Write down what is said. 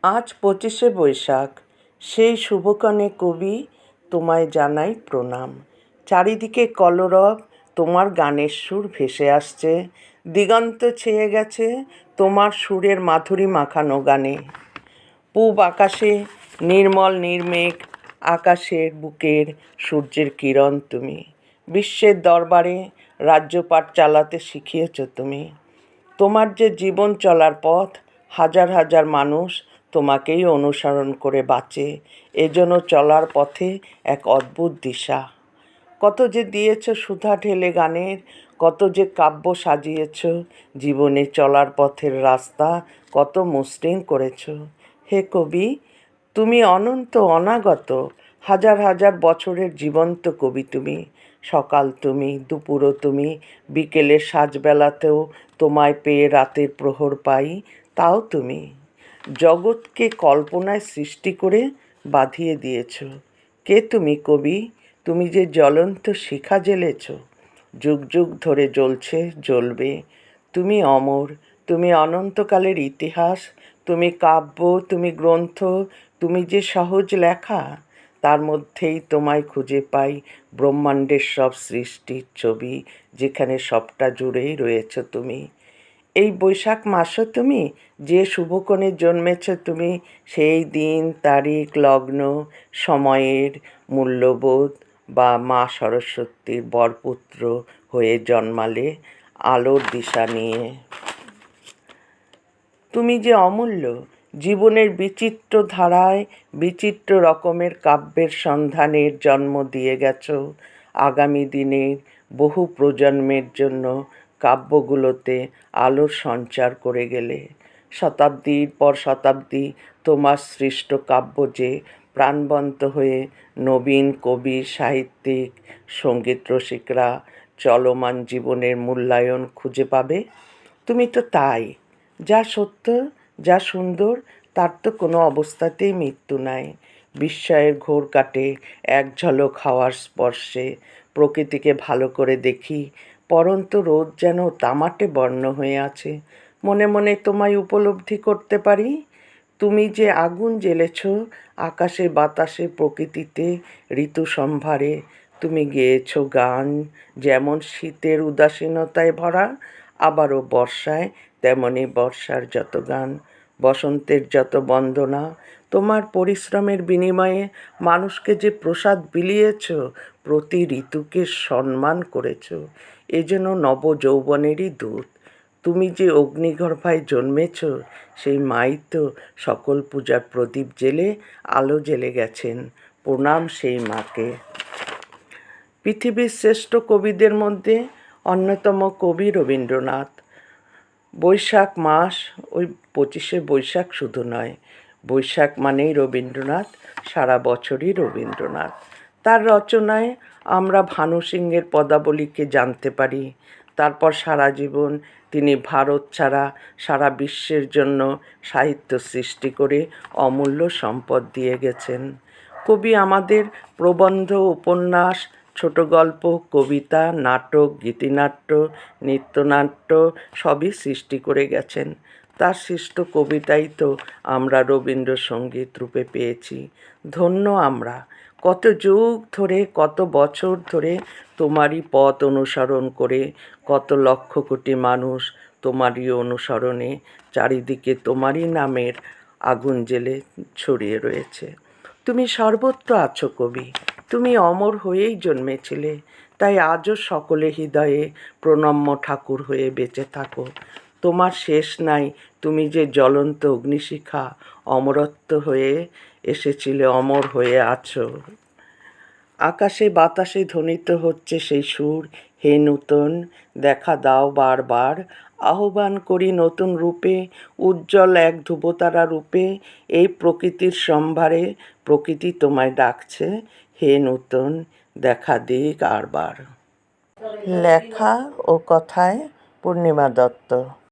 আজ ২৫শে বৈশাখ। সেই শুভক্ষণে কবি তোমায় জানাই প্রণাম। চারিদিকে কলরব, তোমার গানের সুর ভেসে আসছে, দিগন্ত ছেয়ে গেছে তোমার সুরের মাধুরী মাখানো গানে। পূব আকাশে নির্মল নির্মেঘ, আকাশের বুকের সূর্যের কিরণ তুমি। বিশ্বের দরবারে রাজ্যপাট চালাতে শিখিয়েছ তুমি। তোমার যে জীবন চলার পথ, হাজার হাজার মানুষ তোমাকেই অনুসরণ করে বাঁচে। এজন্য চলার পথে এক অদ্ভুত দিশা। কত যে দিয়েছ সুধা ঢেলে গানের, কত যে কাব্য সাজিয়েছ, জীবনে চলার পথের রাস্তা কত মসৃণ করেছ। হে কবি, তুমি অনন্ত অনাগত, হাজার হাজার বছরের জীবন্ত কবি তুমি। সকাল তুমি, দুপুরও তুমি, বিকেলের সাজবেলাতেও তোমায় পেয়ে রাতের প্রহর পাই, তাও তুমি। জগৎকে কল্পনায় সৃষ্টি করে বাঁধিয়ে দিয়েছ। কে তুমি কবি? তুমি যে জ্বলন্ত শিখা জ্বেলেছ, যুগ যুগ ধরে জ্বলছে, জ্বলবে। তুমি অমর, তুমি অনন্তকালের ইতিহাস, তুমি কাব্য, তুমি গ্রন্থ, তুমি যে সহজ লেখা। তার মধ্যেই তোমায় খুঁজে পাই ব্রহ্মাণ্ডের সব সৃষ্টির ছবি, যেখানে সবটা জুড়েই রয়েছ তুমি। এই বৈশাখ মাসও তুমি, যে শুভক্ষণে জন্মেছ তুমি, সেই দিন তারিখ লগ্ন সময়ের মূল্যবোধ বা মা সরস্বতীর বরপুত্র হয়ে জন্মালে আলোর দিশা নিয়ে। তুমি যে অমূল্য, জীবনের বিচিত্র ধারায় বিচিত্র রকমের কাব্যের সন্ধানের জন্ম দিয়ে গেছ। আগামী দিনের বহু প্রজন্মের জন্য কাব্যগুলোতে আলোর সঞ্চার করে গেলে। শতাব্দীর পর শতাব্দী তোমার সৃষ্ট কাব্য যে প্রাণবন্ত হয়ে নবীন কবি, সাহিত্যিক, সঙ্গীত রসিকরা চলমান জীবনের মূল্যায়ন খুঁজে পাবে। তুমি তো তাই। যা সত্য, যা সুন্দর, তার তো কোনো অবস্থাতেই মৃত্যু নাই। বিস্ময়ের ঘোর কাটে এক ঝলক হাওয়ার স্পর্শে। প্রকৃতিকে ভালো করে দেখি, পরন্ত রোদ যেন তামাটে বর্ণ হয়ে আছে। মনে মনে তোমায় উপলব্ধি করতে পারি। তুমি যে আগুন জ্বেলেছ আকাশে বাতাসে প্রকৃতিতে ঋতু সম্ভারে। তুমি গেয়েছ গান, যেমন শীতের উদাসীনতায় ভরা, আবারও বর্ষায় তেমনি বর্ষার যত গান, বসন্তের যত বন্দনা। তোমার পরিশ্রমের বিনিময়ে মানুষকে যে প্রসাদ বিলিয়েছ, প্রতি ঋতুকে সম্মান করেছ, এ যেন নবযৌবনেরই দূত। তুমি যে অগ্নিগর্ভায় জন্মেছ, সেই মাই তো সকল পূজার প্রদীপ জেলে আলো জেলে গেছেন। প্রণাম সেই মাকে। পৃথিবীর শ্রেষ্ঠ কবিদের মধ্যে অন্যতম কবি রবীন্দ্রনাথ। বৈশাখ মাস, ওই ২৫শে বৈশাখ শুধু নয়, বৈশাখ মানেই রবীন্দ্রনাথ, সারা বছরই রবীন্দ্রনাথ। তার রচনায় আমরা ভানু সিংহের পদাবলীকে জানতে পারি। তারপর সারা জীবন তিনি ভারত ছাড়া সারা বিশ্বের জন্য সাহিত্য সৃষ্টি করে অমূল্য সম্পদ দিয়ে গেছেন। কবি আমাদের প্রবন্ধ, উপন্যাস, ছোট গল্প, কবিতা, নাটক, গীতিনাট্য, নৃত্যনাট্য সবই সৃষ্টি করে গেছেন। তার সৃষ্ট কবিতাই তো আমরা রবীন্দ্রসঙ্গীত রূপে পেয়েছি। ধন্য আমরা। কত যুগ ধরে, কত বছর ধরে তোমারই পথ অনুসরণ করে, কত লক্ষ কোটি মানুষ তোমারই অনুসরণে চারিদিকে তোমারই নামের আগুন জ্বেলে ছড়িয়ে রয়েছে। তুমি সর্বত্র আছো কবি, তুমি অমর হয়েই জন্মেছিলে, তাই আজও সকলে হৃদয়ে প্রণম্য ঠাকুর হয়ে বেঁচে থাকো। তোমার শেষ নাই, তুমি যে জ্বলন্ত অগ্নিশিখা, অমরত্ব হয়ে এসেছিলে, অমর হয়ে আছো। আকাশে বাতাসে ধ্বনিত হচ্ছে সেই সুর, হে নূতন দেখা দাও বারবার, আহ্বান করি নতুন রূপে, উজ্জ্বল এক ধ্রুবতারা রূপে। এই প্রকৃতির সম্ভারে প্রকৃতি তোমায় ডাকছে, হে নূতন দেখা দিক আরবার। লেখা ও কথায় পূর্ণিমা দত্ত।